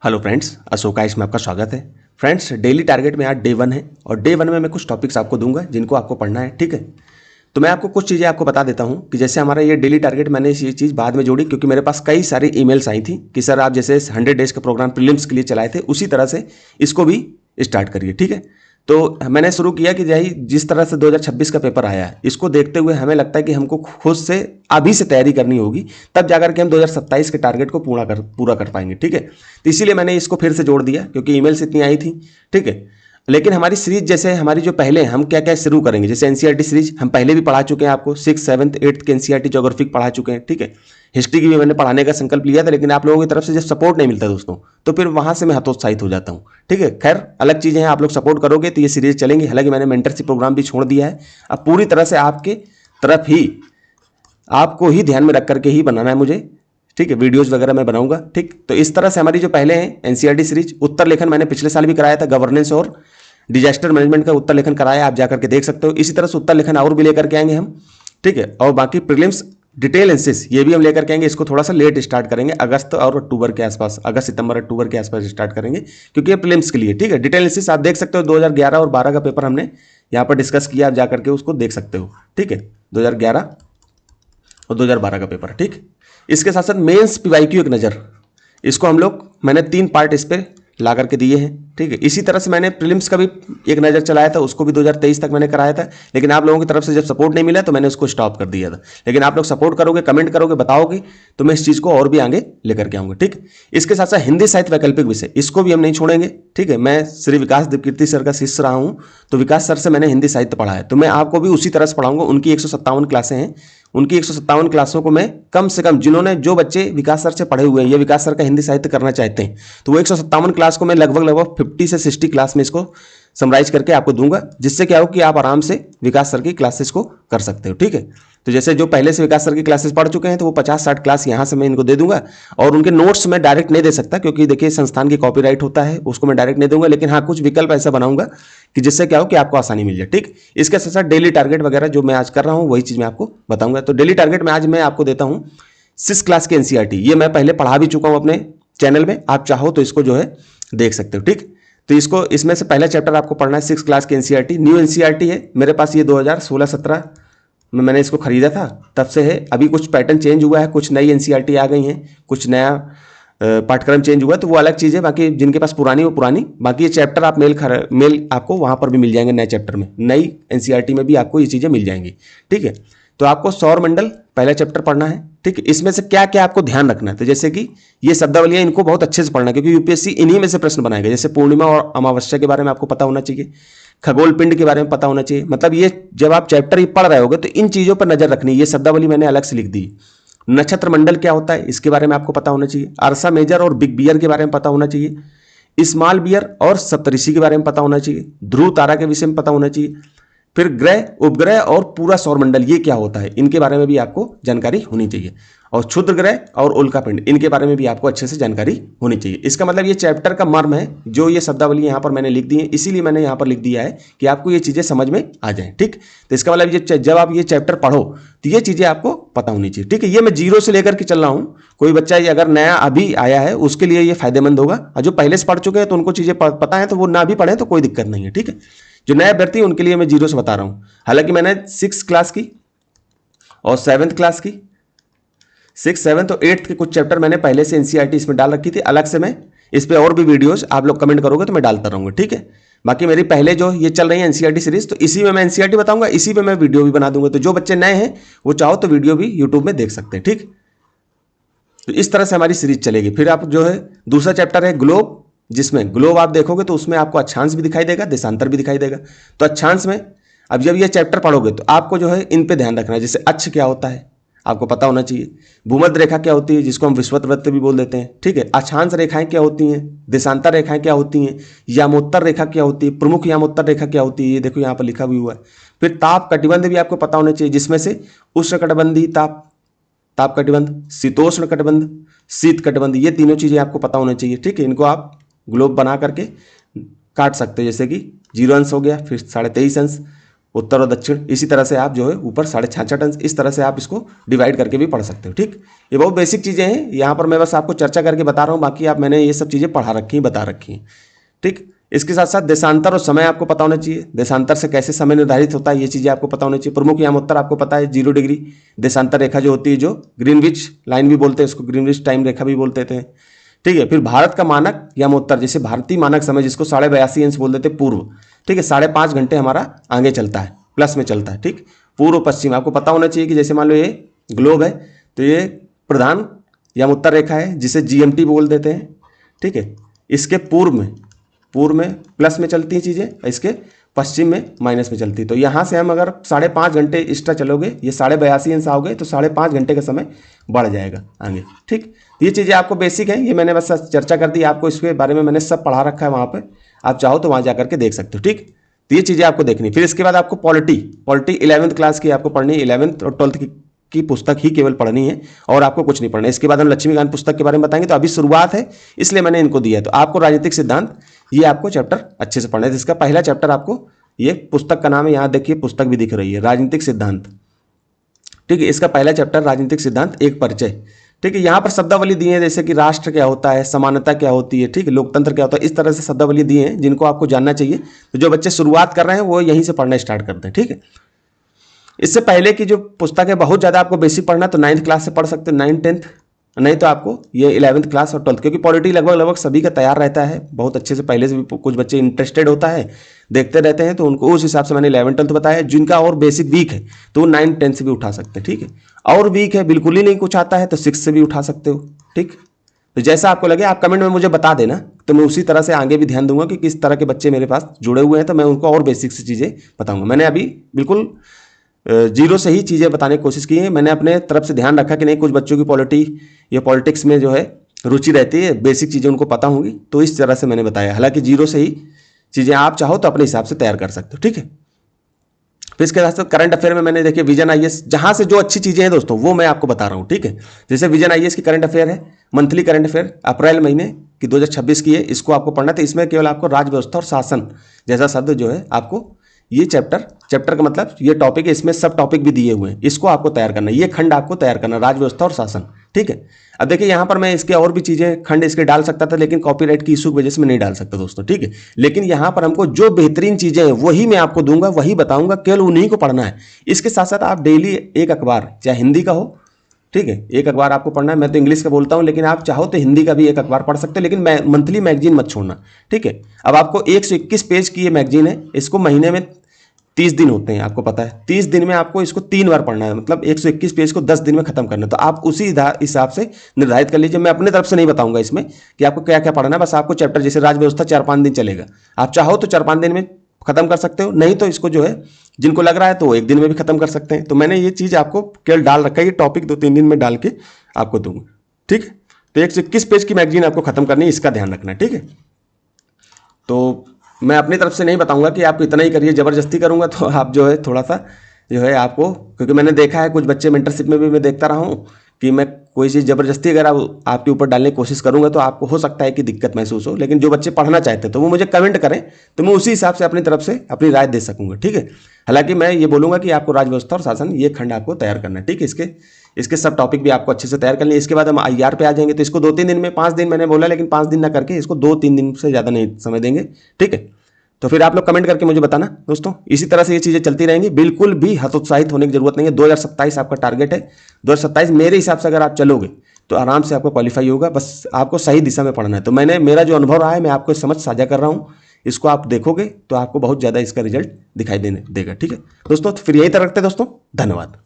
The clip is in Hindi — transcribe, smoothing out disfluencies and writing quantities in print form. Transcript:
हेलो फ्रेंड्स, अशोका इसमें आपका स्वागत है। फ्रेंड्स, डेली टारगेट में आज डे 1 है और डे 1 में मैं कुछ टॉपिक्स आपको दूंगा जिनको आपको पढ़ना है, ठीक है। तो मैं आपको कुछ चीज़ें आपको बता देता हूं कि जैसे हमारा ये डेली टारगेट, मैंने ये चीज़ बाद में जोड़ी क्योंकि मेरे पास कई सारी ईमेल्स आई थी कि सर आप जैसे 100 डेज का प्रोग्राम प्रीलिम्स के लिए चलाए थे उसी तरह से इसको भी स्टार्ट करिए, ठीक है। तो मैंने शुरू किया कि यही जिस तरह से 2026 का पेपर आया है इसको देखते हुए हमें लगता है कि हमको खुद से अभी से तैयारी करनी होगी, तब जाकर के हम 2027 के टारगेट को पूरा कर पाएंगे, ठीक है। तो इसीलिए मैंने इसको फिर से जोड़ दिया क्योंकि ईमेल्स इतनी आई थी, ठीक है। लेकिन हमारी सीरीज जैसे हमारी जो पहले हम क्या क्या शुरू करेंगे, जैसे एनसीईआरटी सीरीज हम पहले भी पढ़ा चुके हैं, आपको 6, 7, 8 के एनसीईआरटी ज्योग्राफी पढ़ा चुके हैं, ठीक है। हिस्ट्री की भी मैंने पढ़ाने का संकल्प लिया था, लेकिन आप लोगों की तरफ से जब सपोर्ट नहीं मिलता दोस्तों, तो फिर वहां से मैं हतोत्साहित हो जाता हूँ, ठीक है। खैर अलग चीजें हैं, आप लोग सपोर्ट करोगे तो ये सीरीज चलेंगी। हालांकि मैंने मेंटरशिप प्रोग्राम भी छोड़ दिया है, अब पूरी तरह से आपके तरफ ही आपको ही ध्यान में रख करके ही बनाना है मुझे, ठीक है। वीडियोस वगैरह मैं बनाऊंगा, ठीक। तो इस तरह से हमारी जो पहले हैं एनसीईआरटी सीरीज, उत्तर लेखन मैंने पिछले साल भी कराया था, गवर्नेंस और डिजास्टर मैनेजमेंट का उत्तर लेखन कराया, आप जाकर के देख सकते हो। इसी तरह से उत्तर लेखन और भी लेकर के आएंगे हम, ठीक है। और बाकी प्रीलिम्स डिटेल एनालिसिस ये भी हम लेकर के आएंगे, इसको थोड़ा सा लेट स्टार्ट करेंगे, अगस्त और अक्टूबर के आसपास, अगस्त सितंबर अक्टूबर के आसपास स्टार्ट करेंगे क्योंकि ये प्रीलिम्स के लिए, ठीक है। डिटेल एनालिसिस आप देख सकते हो, 2011 और 12 का पेपर हमने यहाँ पर डिस्कस किया, आप जाकर के उसको देख सकते हो, ठीक है। 2011 और 2012 का पेपर, ठीक। इसके साथ साथ मेंस पीवाईक्यू एक नज़र, इसको हम लोग मैंने 3 पार्ट इस पर ला करके दिए हैं, ठीक है। इसी तरह से मैंने प्रीलिम्स का भी एक नज़र चलाया था, उसको भी 2023 तक मैंने कराया था, लेकिन आप लोगों की तरफ से जब सपोर्ट नहीं मिला तो मैंने उसको स्टॉप कर दिया था। लेकिन आप लोग सपोर्ट करोगे, कमेंट करोगे, बताओगे तो मैं इस चीज़ को और भी आगे लेकर के आऊँगा, ठीक। इसके साथ साथ हिंदी साहित्य वैकल्पिक विषय, इसको भी हम नहीं छोड़ेंगे, ठीक है। मैं श्री विकास देवकीर्ति सर का शिष्य रहा हूँ, तो विकास सर से मैंने हिंदी साहित्य पढ़ा है, तो मैं आपको भी उसी तरह से पढ़ाऊंगा। उनकी 157 क्लासें हैं, उनकी 157 क्लासों को मैं कम से कम, जिन्होंने जो बच्चे विकास सर से पढ़े हुए हैं या विकास सर का हिंदी साहित्य करना चाहते हैं, तो वो 157 क्लास को मैं लगभग 50 से 60 क्लास में इसको समराइज करके आपको दूंगा, जिससे क्या हो कि आप आराम से विकास सर की क्लासेस को कर सकते हो, ठीक है। तो जैसे जो पहले से विकास सर की क्लासेस पढ़ चुके हैं तो वो 50-60 क्लास यहाँ से मैं इनको दे दूंगा, और उनके नोट्स मैं डायरेक्ट नहीं दे सकता क्योंकि देखिए संस्थान की कॉपीराइट होता है, उसको मैं डायरेक्ट नहीं दूंगा, लेकिन हाँ कुछ विकल्प ऐसा बनाऊंगा कि जिससे क्या हो कि आपको आसानी मिल जाए, ठीक। इसके साथ साथ डेली टारगेट वगैरह जो मैं आज कर रहा हूँ वही चीज़ मैं आपको बताऊंगा। तो डेली टारगेट में आज मैं आपको देता हूँ 6 क्लास के एनसीईआरटी, ये मैं पहले पढ़ा भी चुका हूँ अपने चैनल में, आप चाहो तो इसको जो है देख सकते हो, ठीक। तो इसको इसमें से पहला चैप्टर आपको पढ़ना है 6 क्लास के एनसीईआरटी, न्यू एनसीईआरटी है मेरे पास, ये 2016-17 में मैंने इसको खरीदा था, तब से है। अभी कुछ पैटर्न चेंज हुआ है, कुछ नई एनसीईआरटी आ गई हैं, कुछ नया पाठ्यक्रम चेंज हुआ है, तो वो अलग चीज़ है। बाकी जिनके पास पुरानी वो पुरानी, बाकी ये चैप्टर आप मेल आपको वहाँ पर भी मिल जाएंगे, नए चैप्टर में, नई एनसीईआरटी में भी आपको ये चीज़ें मिल जाएंगी, ठीक है। तो आपको सौर मंडल पहला चैप्टर पढ़ना है, ठीक है। इसमें से क्या क्या आपको ध्यान रखना है, तो जैसे कि ये शब्दावलियां, इनको बहुत अच्छे से पढ़ना है क्योंकि यूपीएससी इन्हीं में से प्रश्न बनाएगा। जैसे पूर्णिमा और अमावस्या के बारे में आपको पता होना चाहिए, खगोल पिंड के बारे में पता होना चाहिए, मतलब ये जब आप चैप्टर ही पढ़ रहे होगे तो इन चीज़ों पर नजर रखनी है। ये शब्दावली मैंने अलग से लिख दी। नक्षत्र मंडल क्या होता है इसके बारे में आपको पता होना चाहिए, अर्सा मेजर और बिग बियर के बारे में पता होना चाहिए, स्मॉल बियर और सप्तऋषि के बारे में पता होना चाहिए, ध्रुव तारा के विषय में पता होना चाहिए, फिर ग्रह, उपग्रह और पूरा सौरमंडल ये क्या होता है इनके बारे में भी आपको जानकारी होनी चाहिए, और क्षुद्र ग्रह और उल्कापिंड इनके बारे में भी आपको अच्छे से जानकारी होनी चाहिए। इसका मतलब ये चैप्टर का मर्म है, जो ये शब्दावली यहाँ पर मैंने लिख दी है, इसीलिए मैंने यहाँ पर लिख दिया है कि आपको ये चीज़ें समझ में आ जाए, ठीक। तो इसका मतलब ये जब आप ये चैप्टर पढ़ो तो ये चीज़ें आपको पता होनी चाहिए, ठीक है। ये मैं जीरो से लेकर के चल रहा हूँ, कोई बच्चा ये अगर नया अभी आया है उसके लिए ये फायदेमंद होगा, और जो पहले से पढ़ चुके हैं तो उनको चीज़ें पता है तो वो ना भी पढ़ें तो कोई दिक्कत नहीं है, ठीक है। जो नए अभ्यर्थी उनके लिए मैं जीरो से बता रहा हूँ। हालांकि मैंने 6 क्लास की और 7th क्लास की, 6, 7 और 8 के कुछ चैप्टर मैंने पहले से एनसीईआरटी इसमें डाल रखी थी, अलग से मैं इस पे और भी वीडियोस आप लोग कमेंट करोगे तो मैं डालता रहूँगा, ठीक है। बाकी मेरी पहले जो ये चल रही है एनसीईआरटी सीरीज, तो इसी में मैं एनसीईआरटी बताऊंगा, इसी पे मैं वीडियो भी बना दूंगा, तो जो बच्चे नए हैं वो चाहो तो वीडियो भी यूट्यूब में देख सकते हैं, ठीक। तो इस तरह से हमारी सीरीज चलेगी। फिर आप जो है दूसरा चैप्टर है ग्लोब, जिसमें ग्लोब आप देखोगे तो उसमें आपको अक्षांश भी दिखाई देगा, देशांतर भी दिखाई देगा। तो अक्षांश में अब जब ये चैप्टर पढ़ोगे तो आपको जो है इन पे ध्यान रखना है, जैसे अक्ष क्या होता है आपको पता होना चाहिए, भूमध्य रेखा क्या होती है जिसको हम विषुवत वृत्त भी बोल देते हैं, ठीक है। अक्षांश रेखाएं क्या होती हैं, देशांतर रेखाएं क्या होती हैं, यामोत्तर रेखा क्या होती है, प्रमुख यामोत्तर रेखा क्या होती है, ये देखो यहाँ पर लिखा भी हुआ है। फिर ताप कटिबंध भी आपको पता होना चाहिए, जिसमें से उष्णकटिबंधीय ताप, ताप कटिबंध, शीतोष्ण कटिबंध, शीत कटिबंध, ये तीनों चीजें आपको पता होना चाहिए, ठीक है। इनको आप ग्लोब बना करके काट सकते हो, जैसे कि 0 अंश हो गया, फिर 23.5 अंश, उत्तर और दक्षिण, इसी तरह से आप जो है ऊपर 66.5 अंश, इस तरह से आप इसको डिवाइड करके भी पढ़ सकते हो। ठीक, ये बहुत बेसिक चीज़ें हैं, यहाँ पर मैं बस आपको चर्चा करके बता रहा हूँ, बाकी आप मैंने ये सब चीज़ें पढ़ा रखी हैं, बता रखी हैं। ठीक, इसके साथ साथ देशांतर और समय आपको पता होना चाहिए, देशांतर से कैसे समय निर्धारित होता है ये चीज़ें आपको पता होनी चाहिए। प्रमुख यामोत्तर आपको पता है 0 डिग्री, देशांतर रेखा जो होती है, जो ग्रीनविच लाइन भी बोलते हैं उसको, ग्रीनविच टाइम रेखा भी बोलते थे। ठीक है, फिर भारत का मानक यामोत्तर, जैसे भारतीय मानक समय जिसको 82.5 अंश बोल देते पूर्व। ठीक है, 5.5 घंटे हमारा आगे चलता है, प्लस में चलता है। ठीक, पूर्व पश्चिम आपको पता होना चाहिए कि जैसे मान लो ये ग्लोब है तो ये प्रधान यामोत्तर रेखा है जिसे GMT बोल देते हैं। ठीक है, इसके पूर्व में प्लस में चलती हैं चीज़ें, इसके पश्चिम में माइनस में चलती है। तो यहाँ से हम अगर 5.5 घंटे एक्स्ट्रा चलोगे, ये 82.5 अंश आओगे तो 5.5 घंटे का समय बढ़ जाएगा आगे। ठीक, ये चीज़ें आपको बेसिक है, ये मैंने बस चर्चा कर दी, आपको इसके बारे में मैंने सब पढ़ा रखा है वहाँ पे, आप चाहो तो वहाँ जा करके देख सकते हो। ठीक, तो ये चीज़ें आपको देखनी। फिर इसके बाद आपको पॉलिटी 11th क्लास की आपको पढ़नी, 11th और 12th की पुस्तक ही केवल पढ़नी है और आपको कुछ नहीं पढ़ना है। इसके बाद हम लक्ष्मीकांत पुस्तक के बारे में बताएंगे, तो अभी शुरुआत है इसलिए मैंने इनको दिया है। तो आपको राजनीतिक सिद्धांत, ये आपको चैप्टर अच्छे से पढ़ना है। इसका पहला चैप्टर आपको, ये पुस्तक का नाम है, यहाँ देखिए पुस्तक भी दिख रही है, राजनीतिक सिद्धांत। ठीक है, इसका पहला चैप्टर राजनीतिक सिद्धांत, एक परिचय। ठीक है, यहाँ पर शब्दावली दी है, जैसे कि राष्ट्र क्या होता है, समानता क्या होती है, ठीक है, लोकतंत्र क्या होता है, इस तरह से शब्दावली दी है जिनको आपको जानना चाहिए। तो जो बच्चे शुरुआत कर रहे हैं वो यहीं से पढ़ना स्टार्ट करते हैं। ठीक है, इससे पहले की जो पुस्तक है बहुत ज़्यादा आपको बेसिक पढ़ना, तो 9th क्लास से पढ़ सकते हो, 9th 10th, नहीं तो आपको ये 11th क्लास और 12th, क्योंकि पॉलिटी लगभग सभी का तैयार रहता है बहुत अच्छे से, पहले से भी कुछ बच्चे इंटरेस्टेड होता है, देखते रहते हैं, तो उनको उस हिसाब से मैंने 11th 12th बताया। जिनका और बेसिक वीक है तो वो 9th 10th से भी उठा सकते हैं। ठीक है, और वीक है, बिल्कुल ही नहीं कुछ आता है, तो 6 से भी उठा सकते हो। ठीक, तो जैसा आपको लगे आप कमेंट में मुझे बता देना, तो मैं उसी तरह से आगे भी ध्यान दूंगा कि किस तरह के बच्चे मेरे पास जुड़े हुए हैं, तो मैं उनको और बेसिक से चीज़ें बताऊंगा। मैंने अभी बिल्कुल 0 से ही चीज़ें बताने की कोशिश की है। मैंने अपने तरफ से ध्यान रखा कि नहीं, कुछ बच्चों की पॉलिटी या पॉलिटिक्स में जो है रुचि रहती है, बेसिक चीज़ें उनको पता होंगी, तो इस तरह से मैंने बताया। हालांकि 0 से ही चीज़ें आप चाहो तो अपने हिसाब से तैयार कर सकते हो। ठीक है, फिर इसके साथ करंट अफेयर में मैंने देखिए विजन IAS, जहाँ से जो अच्छी चीज़ें हैं दोस्तों वो मैं आपको बता रहा हूँ। ठीक है, जैसे विजन IAS की करंट अफेयर है, मंथली करंट अफेयर अप्रैल महीने की 2026 की है, इसको आपको पढ़ना था। इसमें केवल आपको राज्य व्यवस्था और शासन जैसा शब्द जो है आपको, ये चैप्टर का मतलब ये टॉपिक है, इसमें सब टॉपिक भी दिए हुए हैं, इसको आपको तैयार करना है, ये खंड आपको तैयार करना, राज्य व्यवस्था और शासन। ठीक है, अब देखिए यहाँ पर मैं इसके और भी चीज़ें खंड इसके डाल सकता था, लेकिन कॉपीराइट की इशू की वजह से मैं नहीं डाल सकता दोस्तों। ठीक है, लेकिन यहाँ पर हमको जो बेहतरीन चीज़ें हैं वही मैं आपको दूंगा, वही बताऊंगा, केवल उन्हीं को पढ़ना है। इसके साथ साथ आप डेली एक अखबार, चाहे हिंदी का हो, ठीक है, एक अखबार आपको पढ़ना है। मैं तो इंग्लिश का बोलता हूँ, लेकिन आप चाहो तो हिंदी का भी एक अखबार पढ़ सकते हो, लेकिन मंथली मैगजीन मत छोड़ना। ठीक है, अब आपको 121 पेज की ये मैगजीन है, इसको महीने में 30 दिन होते हैं, आपको पता है। 30 दिन में आपको इसको 3 बार पढ़ना है, मतलब 121 पेज को 10 दिन में खत्म करना है। तो आप उसी हिसाब से निर्धारित कर लीजिए। मैं अपने तरफ से नहीं बताऊंगा इसमें कि आपको क्या क्या पढ़ना है, बस आपको चैप्टर, जैसे राज्य व्यवस्था 4-5 दिन चलेगा, आप चाहो तो 4-5 दिन में खत्म कर सकते हो, नहीं तो इसको जो है जिनको लग रहा है तो 1 दिन में भी खत्म कर सकते हैं। तो मैंने ये चीज़ आपको केवल डाल रखा है, ये टॉपिक 2-3 दिन में डाल के आपको दूंगा। ठीक है, तो 121 पेज की मैगजीन आपको खत्म करनी है, इसका ध्यान रखना है। ठीक है, तो मैं अपनी तरफ से नहीं बताऊंगा कि आप इतना ही करिए, ज़बरदस्ती करूंगा तो आप जो है थोड़ा सा जो है आपको, क्योंकि मैंने देखा है कुछ बच्चे मेंटरशिप में भी मैं देखता रहा हूँ कि मैं कोई चीज़ ज़बरदस्ती अगर आपके ऊपर डालने की कोशिश करूंगा तो आपको हो सकता है कि दिक्कत महसूस हो। लेकिन जो बच्चे पढ़ना चाहते हैं तो वो मुझे कमेंट करें, तो मैं उसी हिसाब से अपनी तरफ से अपनी राय दे सकूंगा। ठीक है, हालांकि मैं ये बोलूँगा कि आपको राज्य व्यवस्था और शासन ये खंड आपको तैयार करना है। ठीक है, इसके सब टॉपिक भी आपको अच्छे से तैयार कर लें। इसके बाद हम IR पे आ जाएंगे, तो इसको 2-3 दिन में, 5 दिन मैंने बोला, लेकिन 5 दिन ना करके इसको 2-3 दिन से ज़्यादा नहीं समय देंगे। ठीक है, तो फिर आप लोग कमेंट करके मुझे बताना दोस्तों। इसी तरह से ये चीज़ें चलती रहेंगी, बिल्कुल भी हतोत्साहित होने की जरूरत नहीं है। 2027 आपका टारगेट है, 2027 मेरे हिसाब से अगर आप चलोगे तो आराम से आपको क्वालिफाई होगा, बस आपको सही दिशा में पढ़ना है। तो मेरा जो अनुभव रहा है मैं आपको समझ साझा कर रहा हूँ, इसको आप देखोगे तो आपको बहुत ज़्यादा इसका रिजल्ट दिखाई देगा। ठीक है दोस्तों, तो फिर यही तरह रखते हैं दोस्तों, धन्यवाद।